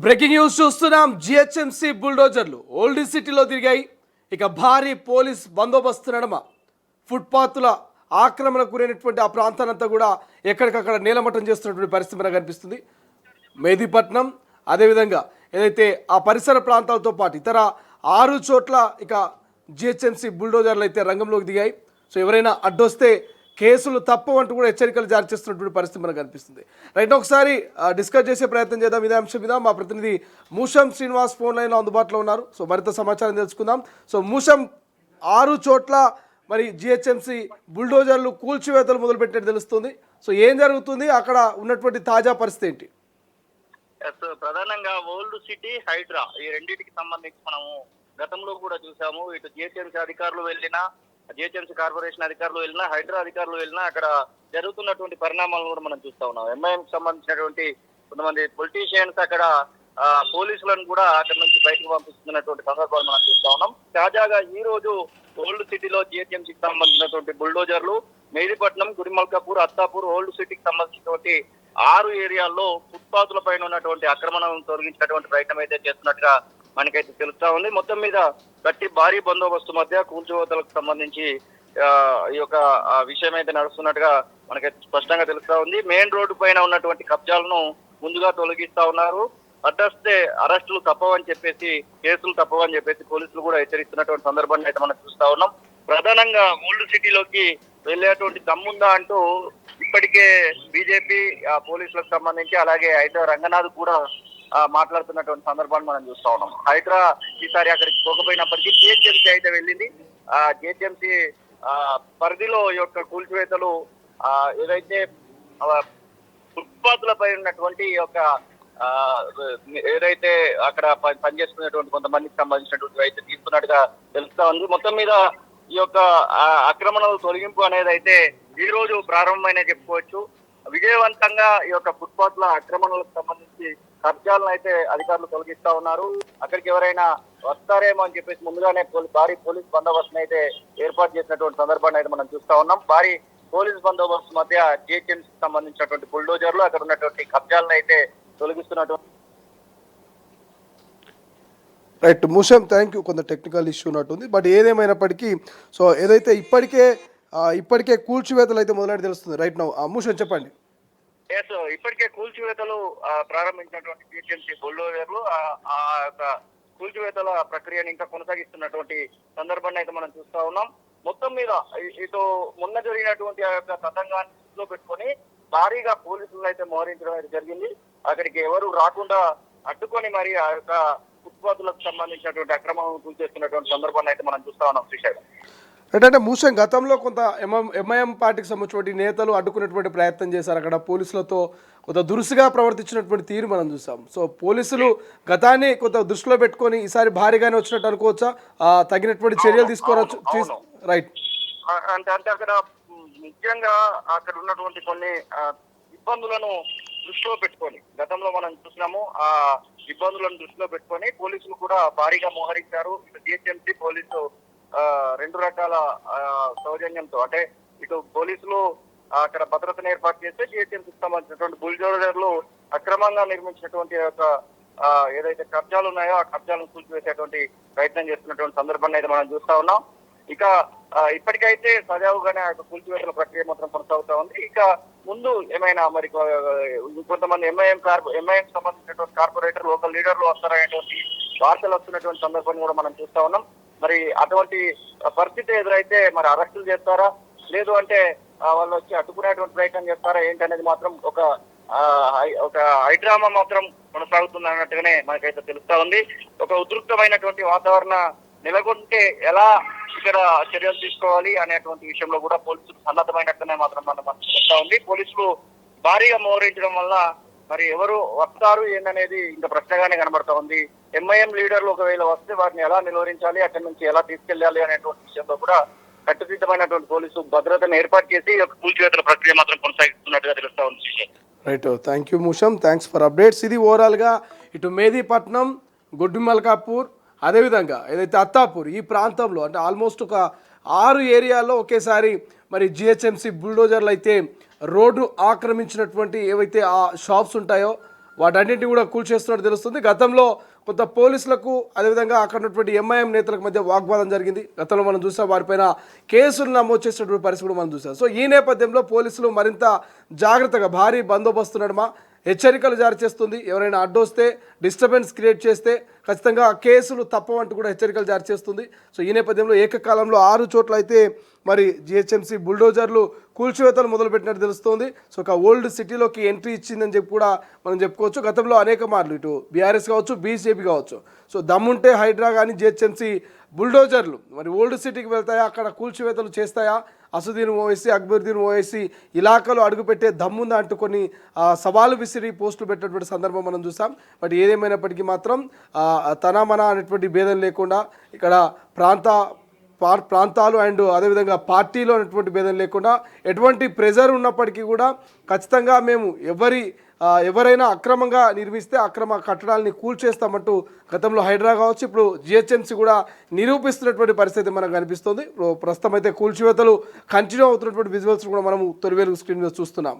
Breaking news చూస్తున్నాం. GHMC బుల్డోజర్లు old సిటీలో తిరిగాయి. ఇక భారీ పోలీస్ బందోబస్తు నడమ ఫుట్పాత్ల ఆక్రమణకు గురైనటువంటి ఆ ప్రాంతానంతా కూడా ఎక్కడికక్కడ నీలమట్టం చేస్తున్నటువంటి పరిస్థితి మనకు కనిపిస్తుంది. మెహదీపట్నం అదేవిధంగా ఏదైతే ఆ పరిసర ప్రాంతాలతో పాటు ఇతర 6 చోట్ల ఇక జిహెచ్ఎంసీ బుల్డోజర్లు అయితే రంగంలోకి దిగాయి. సో ఎవరైనా అడ్డొస్తే కేసులు తప్పవంటూ కూడా హెచ్చరికలు జారీ చేస్తున్నటువంటి పరిస్థితి మనకు కనిపిస్తుంది. రైట్, ఒకసారి డిస్కస్ చేసే ప్రయత్నం చేద్దాం ఇదే అంశం మీద. మా ప్రతినిధి మూషం శ్రీనివాస్ ఫోన్ లైన్లో అందుబాటులో ఉన్నారు. సో మరింత సమాచారం తెలుసుకుందాం. సో మూషం, 6 చోట్ల మరి జిహెచ్ఎంసీ బుల్డోజర్లు కూల్చివేతలు మొదలుపెట్టినట్టు తెలుస్తుంది. సో ఏం జరుగుతుంది, అక్కడ ఉన్నటువంటి తాజా పరిస్థితి ఏంటి? ప్రధానంగా ఓల్డ్ సిటీ, హైడ్రా ఈ రెండింటికి సంబంధించి మనము గతంలో కూడా చూసాము. ఇటు జిహెచ్ఎంసీ అధికారులు వెళ్ళినా, జిహెచ్ఎంసీ కార్పొరేషన్ అధికారులు వెళ్ళినా, హైడ్రా అధికారులు వెళ్ళినా అక్కడ జరుగుతున్నటువంటి పరిణామాలను కూడా మనం చూస్తా ఉన్నాం. ఎంఐఎంకి సంబంధించినటువంటి కొంతమంది పొలిటీషియన్స్ అక్కడ పోలీసులను కూడా అక్కడ నుంచి బయటకు పంపిస్తున్నటువంటి సందర్భాలు మనం చూస్తా ఉన్నాం. తాజాగా ఈ రోజు ఓల్డ్ సిటీలో జిహెచ్ఎంసీకి సంబంధించినటువంటి బుల్డోజర్లు మెహదీపట్నం, గుడిమల్కాపూర్, అత్తాపూర్, ఓల్డ్ సిటీకి సంబంధించినటువంటి 6 ఏరియాల్లో ఫుట్పాత్ల పైన ఉన్నటువంటి ఆక్రమణను తొలగించినటువంటి ప్రయత్నం అయితే చేస్తున్నట్టుగా మనకైతే తెలుస్తా ఉంది. మొత్తం మీద భారీ బందోబస్తు మధ్య కూల్చివేతలకు సంబంధించి ఈ యొక్క విషయం అయితే నడుస్తున్నట్టుగా మనకైతే స్పష్టంగా తెలుస్తా ఉంది. మెయిన్ రోడ్డు పైన ఉన్నటువంటి కబ్జాలను ముందుగా తొలగిస్తా ఉన్నారు. అడ్డొస్తే అరెస్టులు తప్పవని చెప్పేసి, కేసులు తప్పవని చెప్పేసి పోలీసులు కూడా హెచ్చరిస్తున్నటువంటి సందర్భాన్ని అయితే మనం చూస్తా ఉన్నాం. ప్రధానంగా ఓల్డ్ సిటీలోకి వెళ్ళేటువంటి దమ్ముందా అంటూ ఇప్పటికే బీజేపీ పోలీసులకు సంబంధించి, అలాగే హైడ్రా రంగనాథ్ కూడా మాట్లాడుతున్నటువంటి సందర్భాన్ని మనం చూస్తా ఉన్నాం. హైడ్రా ఈసారి అక్కడికి పోకపోయినప్పటికీ జిహెచ్ఎంసీ అయితే వెళ్ళింది. జిహెచ్ఎంసీ పరిధిలో ఈ యొక్క కూల్చివేతలు ఏదైతే ఫుట్పాత్లపై ఉన్నటువంటి యొక్క ఏదైతే అక్కడ పనిచేస్తున్నటువంటి కొంతమందికి సంబంధించినటువంటి అయితే తీసుకున్నట్టుగా తెలుస్తా ఉంది. మొత్తం మీద ఈ యొక్క ఆక్రమణల తొలగింపు అనేది అయితే ఈ రోజు ప్రారంభమైన చెప్పుకోవచ్చు. విజయవంతంగా ఈ యొక్క ఫుట్పాత్ల ఆక్రమణలకు సంబంధించి కబ్జాలను అయితే అధికారులు తొలగిస్తా ఉన్నారు. అక్కడికి ఎవరైనా వస్తారేమో అని చెప్పేసి ముందుగానే భారీ పోలీస్ బందోబస్తును అయితే ఏర్పాటు చేసినటువంటి సందర్భాన్ని అయితే మనం చూస్తా ఉన్నాం. భారీ పోలీస్ బందోబస్తు మధ్య జిహెచ్ఎంసీకి సంబంధించినటువంటి బుల్డోజర్లు అక్కడ ఉన్నటువంటి కబ్జాలను అయితే తొలగిస్తున్నటువంటి. రైట్ మూషం, థ్యాంక్ యూ. కొంత టెక్నికల్ ఇష్యూ ఉన్నట్టుంది. బట్ ఏదేమైనప్పటికీ సో ఏదైతే ఇప్పటికే కూల్చివేతలు అయితే మొదలైతే తెలుస్తుంది. రైట్ నౌ మూషం చెప్పండి. ఇప్పటికే కూల్చివేతలు ప్రారంభించినటువంటి జిహెచ్ఎంసీ బుల్డోజర్లు ఆ యొక్క కూల్చివేతల ప్రక్రియను ఇంకా కొనసాగిస్తున్నటువంటి సందర్భాన్ని అయితే మనం చూస్తా ఉన్నాం. మొత్తం మీద ఇటు మొన్న జరిగినటువంటి ఆ యొక్క తతంగాన్ని పెట్టుకొని భారీగా పోలీసులు అయితే మోహరించడం అయితే జరిగింది. అక్కడికి ఎవరు రాకుండా అడ్డుకొని మరి ఆ యొక్క ఫుట్పాత్లకు సంబంధించినటువంటి అక్రమం కూల్చేస్తున్నటువంటి సందర్భాన్ని అయితే మనం చూస్తా ఉన్నాం. శ్రీశైలం ఏంటంటే మూషం, గతంలో కొంత ఎంఐఎం పార్టీకి సంబంధించినటువంటి నేతలు అడ్డుకునేటువంటి ప్రయత్నం చేశారు. అక్కడ పోలీసులతో కొంత దురుసుగా ప్రవర్తించినటువంటి తీరు మనం చూసాం. సో పోలీసులు గతాన్ని కొంత దృష్టిలో పెట్టుకొని ఈసారి భారీగానే వచ్చినట్టు అనుకోవచ్చా? తగినటువంటి చర్యలు తీసుకోవచ్చు. రైట్, అంటే అక్కడ ముఖ్యంగా అక్కడ ఉన్నటువంటి కొన్ని ఇబ్బందులను దృష్టిలో పెట్టుకొని, గతంలో మనం చూసినాము, ఆ ఇబ్బందులను దృష్టిలో పెట్టుకొని పోలీసులు కూడా భారీగా మోహరించారు. ఇటు జిహెచ్ఎంసీ పోలీసు 2 రకాల సౌజన్యంతో, అంటే ఇటు పోలీసులు అక్కడ భద్రతను ఏర్పాటు చేస్తే జిహెచ్ఎంసీకి సంబంధించినటువంటి బుల్డోజర్లు అక్రమంగా నిర్మించినటువంటి యొక్క ఏదైతే కబ్జాలు ఉన్నాయో ఆ కబ్జాలను కూల్చివేసేటువంటి ప్రయత్నం చేస్తున్నటువంటి సందర్భాన్ని అయితే మనం చూస్తా ఉన్నాం. ఇక ఇప్పటికైతే సజావుగానే ఆ కూల్చివేతల ప్రక్రియ మాత్రం కొనసాగుతా ఉంది. ఇక ముందు ఏమైనా మరి కొంతమంది ఎంఐఎం సంబంధించినటువంటి కార్పొరేటర్, లోకల్ లీడర్లు వస్తారనేటువంటి వార్తలు వస్తున్నటువంటి సందర్భాన్ని కూడా మనం చూస్తా ఉన్నాం. మరి అటువంటి పరిస్థితి ఎదురైతే మరి అరెస్టులు చేస్తారా, లేదు అంటే వాళ్ళు వచ్చి అడ్డుకునేటువంటి ప్రయత్నం చేస్తారా ఏంటనేది మాత్రం ఒక హైడ్రామా మాత్రం కొనసాగుతుంది అన్నట్టుగానే మనకైతే తెలుస్తా ఉంది. ఒక ఉద్రిక్తమైనటువంటి వాతావరణ నెలకొంటే ఎలా ఇక్కడ చర్యలు తీసుకోవాలి అనేటువంటి విషయంలో కూడా పోలీసులు సన్నద్ధమైనట్టునే మాత్రం మనం చెప్తా ఉంది. పోలీసులు భారీగా మోహరించడం వల్ల మరి ఎవరు వస్తారు ఏంటనేది ఇంకా ప్రశ్నగానే కనబడతా ఉంది. ఎంఐఎం లీడర్లు ఒకవేళ వస్తే వారిని ఎలా నిలువరించాలి, అక్కడి నుంచి ఎలా తీసుకెళ్లాలి అనేటువంటి విషయంలో కూడా కట్టుదిట్టమైనటువంటి పోలీసు భద్రతను ఏర్పాటు చేసి కూల్చివేతల ప్రక్రియ మాత్రం కొనసాగిస్తున్నట్టుగా తెలుస్తా ఉంది. Right, thank you Musham, thanks for updates. ఇది ఓవరాల్గా ఇటు మెహదీపట్నం, గుడిమల్కాపూర్, అదేవిధంగా ఏదైతే అత్తాపూర్ ఈ ప్రాంతంలో అంటే ఆల్మోస్ట్ ఒక 6 ఏరియాల్లో ఒకేసారి మరి జిహెచ్ఎంసీ బుల్డోజర్లు అయితే రోడ్డు ఆక్రమించినటువంటి ఏవైతే ఆ షాప్స్ ఉంటాయో వాటన్నింటినీ కూడా కూల్చేస్తున్నట్టు తెలుస్తుంది. గతంలో కొంత పోలీసులకు అదేవిధంగా అక్కడ ఉన్నటువంటి ఎంఐఎం నేతలకు మధ్య వాగ్వాదం జరిగింది. గతంలో మనం చూసాం, వారిపైన కేసులు నమోదు చేసినటువంటి పరిస్థితి కూడా మనం చూసాం. సో ఈ నేపథ్యంలో పోలీసులు మరింత జాగ్రత్తగా భారీ బందోబస్తు నడుమ హెచ్చరికలు జారీ చేస్తుంది. ఎవరైనా అడ్డొస్తే, డిస్టర్బెన్స్ క్రియేట్ చేస్తే ఖచ్చితంగా కేసులు తప్పవంటూ కూడా హెచ్చరికలు జారీ చేస్తుంది. సో ఈ నేపథ్యంలో ఏకకాలంలో 6 చోట్ల అయితే మరి జిహెచ్ఎంసీ బుల్డోజర్లు కూల్చివేతలు మొదలుపెట్టినట్టు తెలుస్తోంది. సో ఒక ఓల్డ్ సిటీలోకి ఎంట్రీ ఇచ్చిందని చెప్పి కూడా మనం చెప్పుకోవచ్చు. గతంలో అనేక మార్లు ఇటు బీఆర్ఎస్ కావచ్చు, బీజేపీ కావచ్చు, సో దమ్ముంటే హైడ్రా కానీ జిహెచ్ఎంసీ బుల్డోజర్లు మరి ఓల్డ్ సిటీకి వెళ్తాయా, అక్కడ కూల్చివేతలు చేస్తాయా, అసదుద్దీన్ ఓవైసీ, అక్బరుద్దీన్ ఓవైసీ ఇలాకాలో అడుగుపెట్టే దమ్ముందా అంటూ కొన్ని సవాలు విసిరి పోస్టులు పెట్టినటువంటి సందర్భం మనం చూసాం. బట్ ఏదేమైనప్పటికీ మాత్రం తన మన అనేటువంటి భేదం లేకుండా ఇక్కడ ప్రాంతాలు అండ్ అదేవిధంగా పార్టీలో అనేటువంటి భేదం లేకుండా ఎటువంటి ప్రెజర్ ఉన్నప్పటికీ కూడా ఖచ్చితంగా మేము ఎవరైనా అక్రమంగా నిర్మిస్తే అక్రమ కట్టడాలని కూల్చేస్తామంటూ గతంలో హైడ్రా కావచ్చు, ఇప్పుడు జిహెచ్ఎంసీ కూడా నిరూపిస్తున్నటువంటి పరిస్థితి మనకు కనిపిస్తుంది. ప్రస్తుతం అయితే కూల్చివేతలు కంటిన్యూ అవుతున్నటువంటి విజువల్స్ కూడా మనము తొలివేలు స్క్రీన్ మీద చూస్తున్నాం.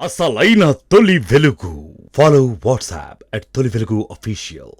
అసలైన తొలి వెలుగు. ఫాలో వాట్సాప్ @తొలి వెలుగు official.